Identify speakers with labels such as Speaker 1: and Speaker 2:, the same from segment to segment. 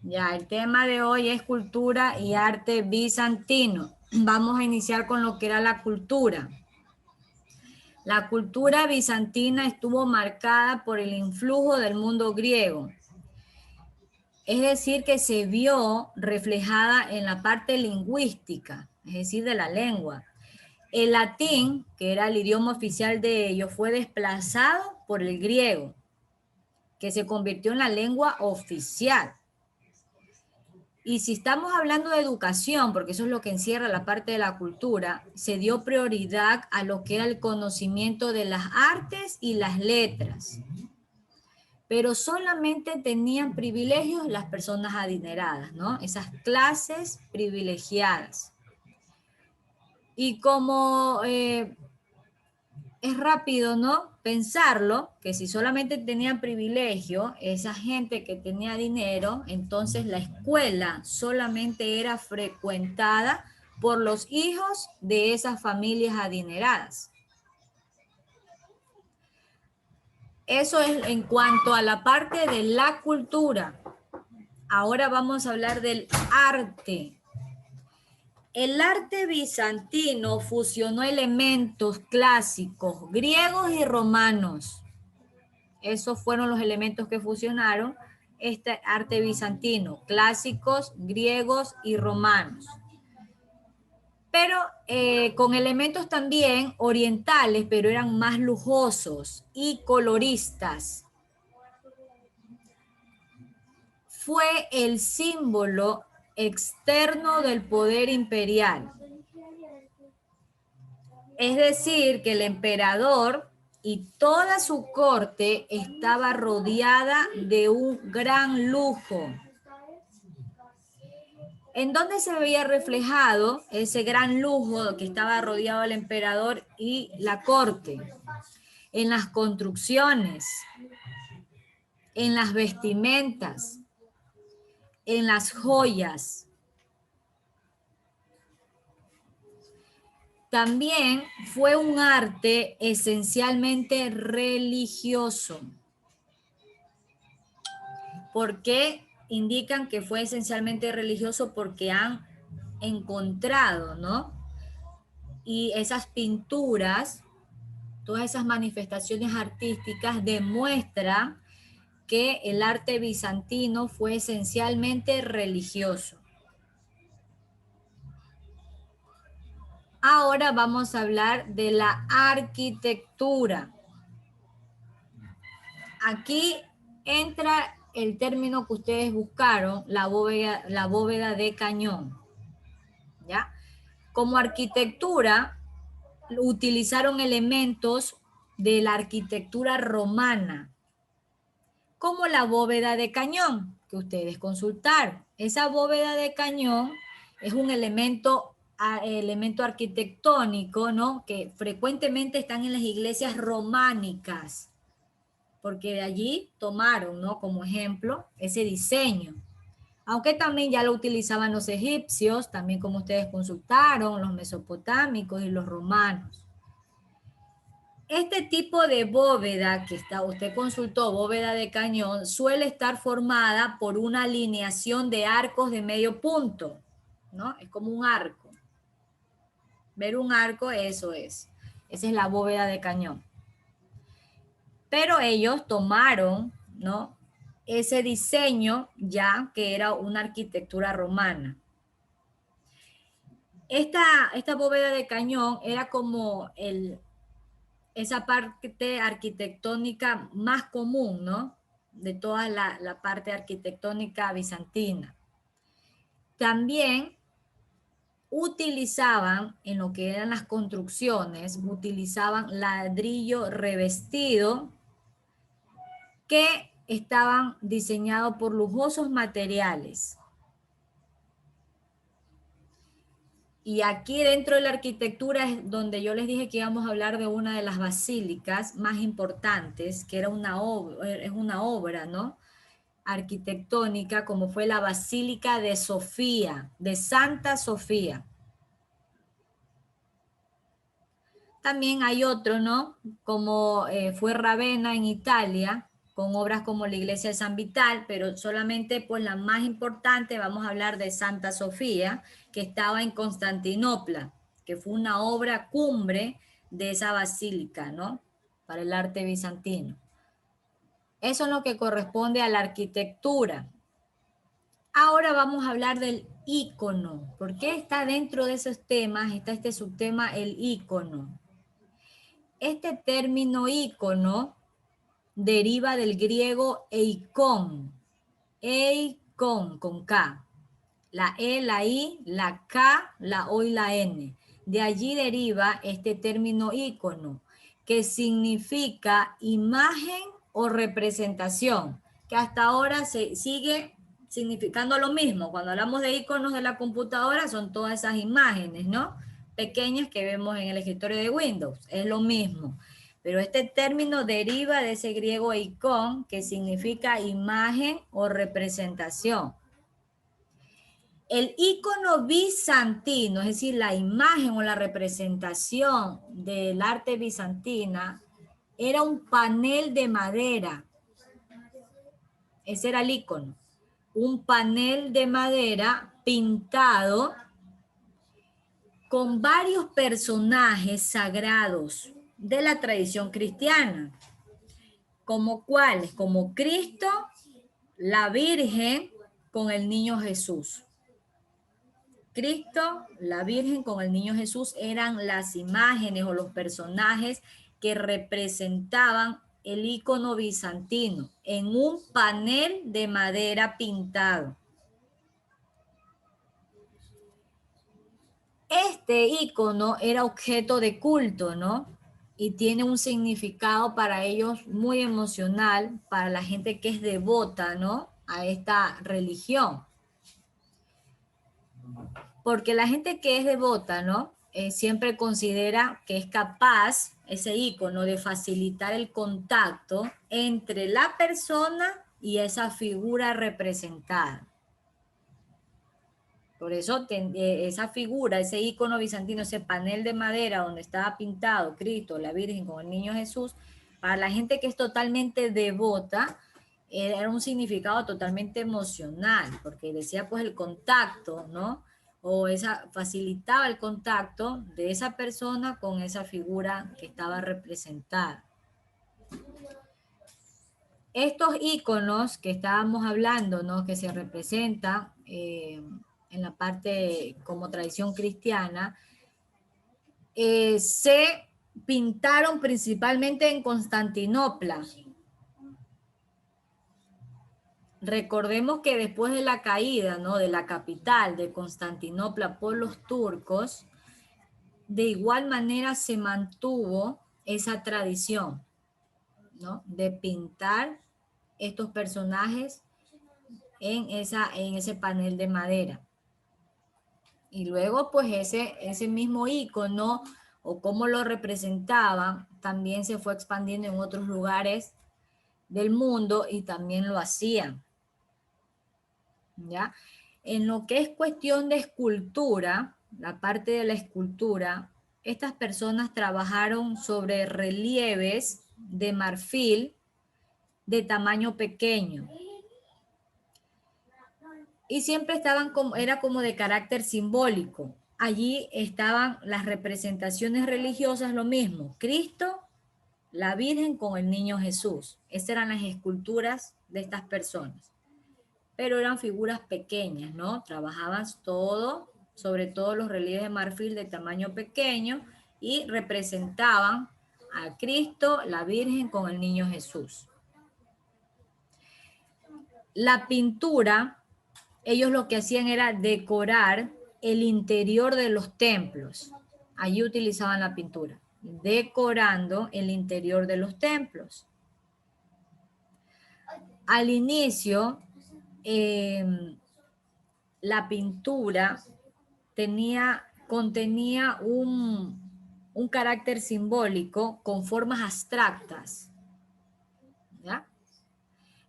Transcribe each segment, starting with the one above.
Speaker 1: Ya, el tema de hoy es cultura y arte bizantino. Vamos a iniciar con lo que era la cultura. La cultura bizantina estuvo marcada por el influjo del mundo griego. Es decir, que se vio reflejada en la parte lingüística, es decir, de la lengua. El latín, que era el idioma oficial de ellos, fue desplazado por el griego, que se convirtió en la lengua oficial. Y si estamos hablando de educación, porque eso es lo que encierra la parte de la cultura, se dio prioridad a lo que era el conocimiento de las artes y las letras. Pero solamente tenían privilegios las personas adineradas, ¿no? Esas clases privilegiadas. Y como es rápido, ¿no? Pensarlo, que si solamente tenían privilegio, esa gente que tenía dinero, entonces la escuela solamente era frecuentada por los hijos de esas familias adineradas. Eso es en cuanto a la parte de la cultura. Ahora vamos a hablar del arte. El arte bizantino fusionó elementos clásicos griegos y romanos. Esos fueron los elementos que fusionaron este arte bizantino, clásicos, griegos y romanos. Pero con elementos también orientales, pero eran más lujosos y coloristas. Fue el símbolo externo del poder imperial. Es decir, que el emperador y toda su corte estaba rodeada de un gran lujo. ¿En dónde se veía reflejado ese gran lujo que estaba rodeado el emperador y la corte? En las construcciones, en las vestimentas, en las joyas. También fue un arte esencialmente religioso. ¿Por qué indican que fue esencialmente religioso? Porque han encontrado, ¿no? Y esas pinturas, todas esas manifestaciones artísticas demuestran que el arte bizantino fue esencialmente religioso. Ahora vamos a hablar de la arquitectura. Aquí entra el término que ustedes buscaron, la bóveda de cañón. ¿Ya? Como arquitectura, utilizaron elementos de la arquitectura romana, como la bóveda de cañón, que ustedes consultaron. Esa bóveda de cañón es un elemento arquitectónico, ¿no? Que frecuentemente están en las iglesias románicas, porque de allí tomaron, ¿no? Como ejemplo ese diseño. Aunque también ya lo utilizaban los egipcios, también como ustedes consultaron, los mesopotámicos y los romanos. Este tipo de bóveda que usted consultó, bóveda de cañón, suele estar formada por una alineación de arcos de medio punto, ¿no? Es como un arco. Ver un arco, eso es. Esa es la bóveda de cañón. Pero ellos tomaron, ¿no? Ese diseño ya que era una arquitectura romana. Esta bóveda de cañón era como esa parte arquitectónica más común, ¿no? De toda la parte arquitectónica bizantina. También utilizaban, en lo que eran las construcciones, utilizaban ladrillo revestido que estaban diseñados por lujosos materiales. Y aquí dentro de la arquitectura es donde yo les dije que íbamos a hablar de una de las basílicas más importantes, que era es una obra, ¿no? Arquitectónica, como fue la Basílica de Sofía, de Santa Sofía. También hay otro, ¿no? Como fue Ravenna en Italia, con obras como la iglesia de San Vital, pero solamente pues la más importante, vamos a hablar de Santa Sofía, que estaba en Constantinopla, que fue una obra cumbre de esa basílica, ¿no? Para el arte bizantino. Eso es lo que corresponde a la arquitectura. Ahora vamos a hablar del ícono. ¿Por qué está dentro de esos temas? Está este subtema, el ícono. Este término ícono deriva del griego eikon. Eikon, con K. La E, la I, la K, la O y la N. De allí deriva este término ícono, que significa imagen o representación, que hasta ahora se sigue significando lo mismo. Cuando hablamos de iconos de la computadora, son todas esas imágenes, ¿no? Pequeñas que vemos en el escritorio de Windows. Es lo mismo. Pero este término deriva de ese griego icon, que significa imagen o representación. El ícono bizantino, es decir, la imagen o la representación del arte bizantina, era un panel de madera. Ese era el ícono. Un panel de madera pintado con varios personajes sagrados de la tradición cristiana. ¿Como cuáles? Como Cristo, la Virgen con el niño Jesús. Cristo, la Virgen con el niño Jesús eran las imágenes o los personajes que representaban el ícono bizantino en un panel de madera pintado. Este ícono era objeto de culto, ¿no? Y tiene un significado para ellos muy emocional, para la gente que es devota, ¿no? A esta religión. Porque la gente que es devota, ¿no? Siempre considera que es capaz, ese ícono, de facilitar el contacto entre la persona y esa figura representada. Por eso esa figura, ese ícono bizantino, ese panel de madera donde estaba pintado Cristo, la Virgen con el niño Jesús, para la gente que es totalmente devota, era un significado totalmente emocional, porque decía pues el contacto, ¿no? O facilitaba el contacto de esa persona con esa figura que estaba representada. Estos íconos que estábamos hablando, ¿no? Que se representan en la parte como tradición cristiana, se pintaron principalmente en Constantinopla. Recordemos que después de la caída, ¿no? De la capital de Constantinopla por los turcos, de igual manera se mantuvo esa tradición, ¿no? De pintar estos personajes en ese panel de madera. Y luego, pues, ese mismo ícono o cómo lo representaban, también se fue expandiendo en otros lugares del mundo y también lo hacían. ¿Ya? En lo que es cuestión de escultura, la parte de la escultura, estas personas trabajaron sobre relieves de marfil de tamaño pequeño. Y siempre era como de carácter simbólico. Allí estaban las representaciones religiosas, lo mismo, Cristo, la Virgen con el niño Jesús. Esas eran las esculturas de estas personas. Pero eran figuras pequeñas, ¿no? Trabajaban sobre todo los relieves de marfil de tamaño pequeño y representaban a Cristo, la Virgen con el niño Jesús. La pintura, ellos lo que hacían era decorar el interior de los templos. Allí utilizaban la pintura, decorando el interior de los templos. Al inicio, la pintura contenía un carácter simbólico con formas abstractas, ¿ya?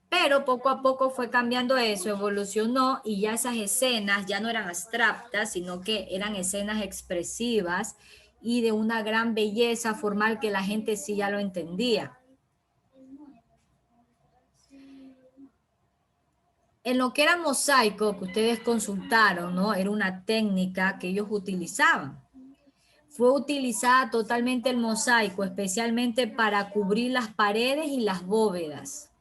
Speaker 1: Pero poco a poco fue cambiando eso, evolucionó y ya esas escenas ya no eran abstractas, sino que eran escenas expresivas y de una gran belleza formal que la gente sí ya lo entendía. En lo que era mosaico, que ustedes consultaron, ¿no? Era una técnica que ellos utilizaban. Fue utilizada totalmente el mosaico, especialmente para cubrir las paredes y las bóvedas.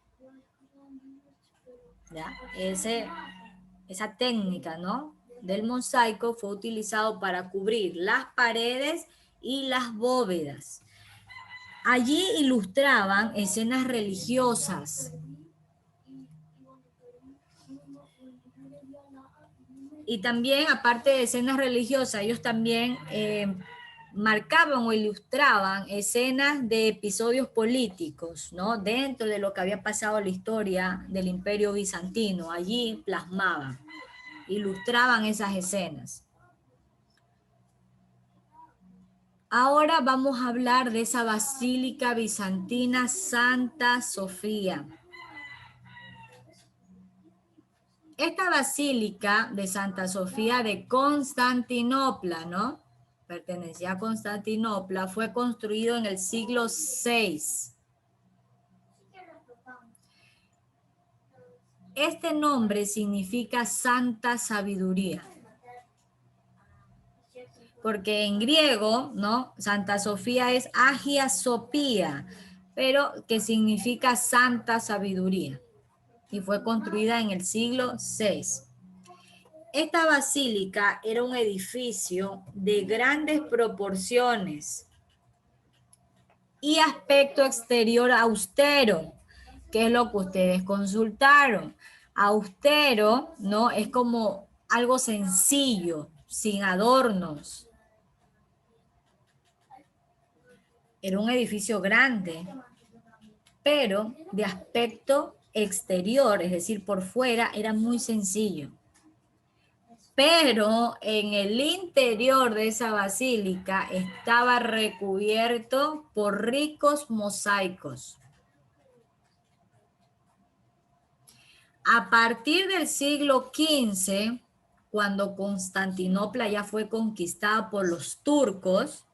Speaker 1: ¿Ya? Esa técnica, ¿no? Del mosaico fue utilizado para cubrir las paredes y las bóvedas. Allí ilustraban escenas religiosas. Y también, aparte de escenas religiosas, ellos también marcaban o ilustraban escenas de episodios políticos, ¿no? Dentro de lo que había pasado en la historia del Imperio Bizantino. Allí plasmaban, ilustraban esas escenas. Ahora vamos a hablar de esa basílica bizantina Santa Sofía. Esta basílica de Santa Sofía de Constantinopla, ¿no? Pertenecía a Constantinopla, fue construido en el siglo VI. Este nombre significa Santa Sabiduría. Porque en griego, ¿no? Santa Sofía es Hagia Sophia, pero que significa Santa Sabiduría. Y fue construida en el siglo VI. Esta basílica era un edificio de grandes proporciones y aspecto exterior austero, que es lo que ustedes consultaron. Austero, ¿no? Es como algo sencillo, sin adornos. Era un edificio grande, pero de aspecto exterior, es decir, por fuera, era muy sencillo. Pero en el interior de esa basílica estaba recubierto por ricos mosaicos. A partir del siglo XV, cuando Constantinopla ya fue conquistada por los turcos,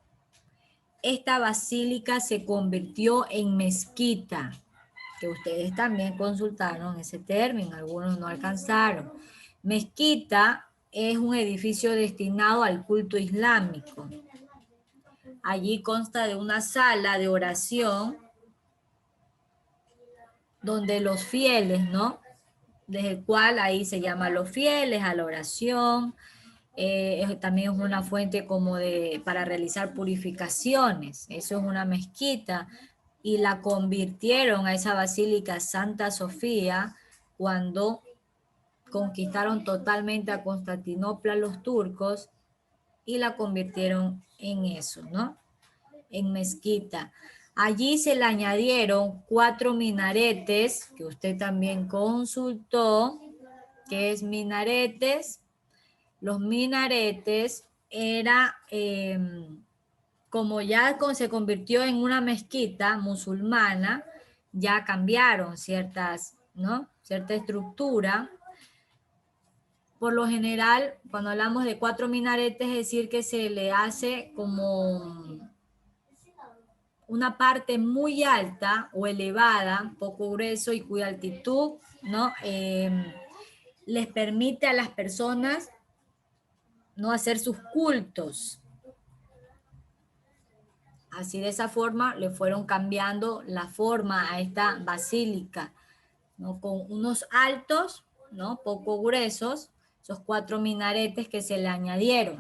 Speaker 1: esta basílica se convirtió en mezquita, que ustedes también consultaron ese término, algunos no alcanzaron. Mezquita es un edificio destinado al culto islámico. Allí consta de una sala de oración donde los fieles, ¿no? Desde el cual ahí se llama los fieles a la oración. También es una fuente como para realizar purificaciones. Eso es una mezquita. Y la convirtieron a esa basílica Santa Sofía cuando conquistaron totalmente a Constantinopla los turcos y la convirtieron en eso, ¿no? En mezquita. Allí se le añadieron 4 minaretes, que usted también consultó, que es minaretes. Los minaretes era, como ya se convirtió en una mezquita musulmana, ya cambiaron ciertas, ¿no? Cierta estructura. Por lo general, cuando hablamos de 4 minaretes, es decir que se le hace como una parte muy alta o elevada, poco grueso y cuya altitud, ¿no? Les permite a las personas no hacer sus cultos. Así de esa forma le fueron cambiando la forma a esta basílica, ¿no? Con unos altos, ¿no? Poco gruesos, esos 4 minaretes que se le añadieron.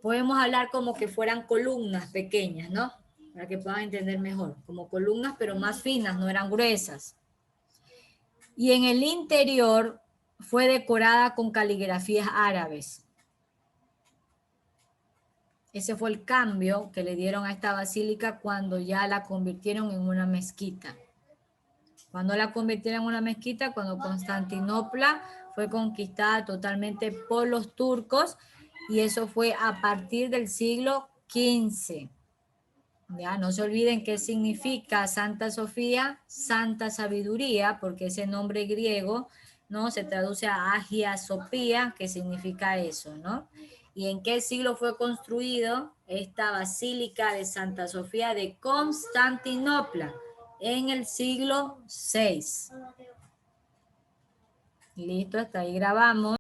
Speaker 1: Podemos hablar como que fueran columnas pequeñas, ¿no? Para que puedan entender mejor, como columnas pero más finas, no eran gruesas. Y en el interior fue decorada con caligrafías árabes. Ese fue el cambio que le dieron a esta basílica cuando ya la convirtieron en una mezquita. Cuando la convirtieron en una mezquita, cuando Constantinopla fue conquistada totalmente por los turcos, y eso fue a partir del siglo XV. Ya, no se olviden qué significa Santa Sofía, Santa Sabiduría, porque ese nombre griego, ¿no? Se traduce a Hagia Sophia, que significa eso, ¿no? ¿Y en qué siglo fue construido esta Basílica de Santa Sofía de Constantinopla? En el siglo VI. Listo, hasta ahí grabamos.